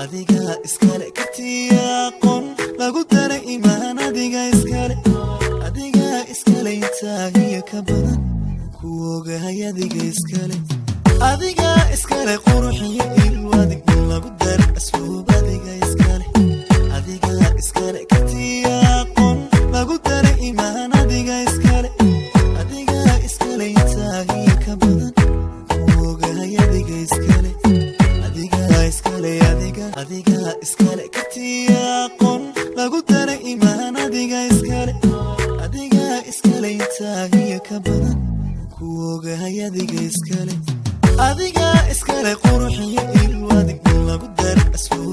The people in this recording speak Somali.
adiga iskale katiya qon lagu daray iimaan adiga iskale intaagiya ka badan ku ogahay adiga iskale quruxiyo ilwadig lagu daray asluub adiga iskale katiya qon lagu daray iimaan adiga iskale intaagiya ka badan ku ogahay adiga iskale iskale katiya qon lagu daray iimaan adiga iskale intaagiya ka badan ku ogahay adiga iskale quruxiyo ilwadig lagu daray asluub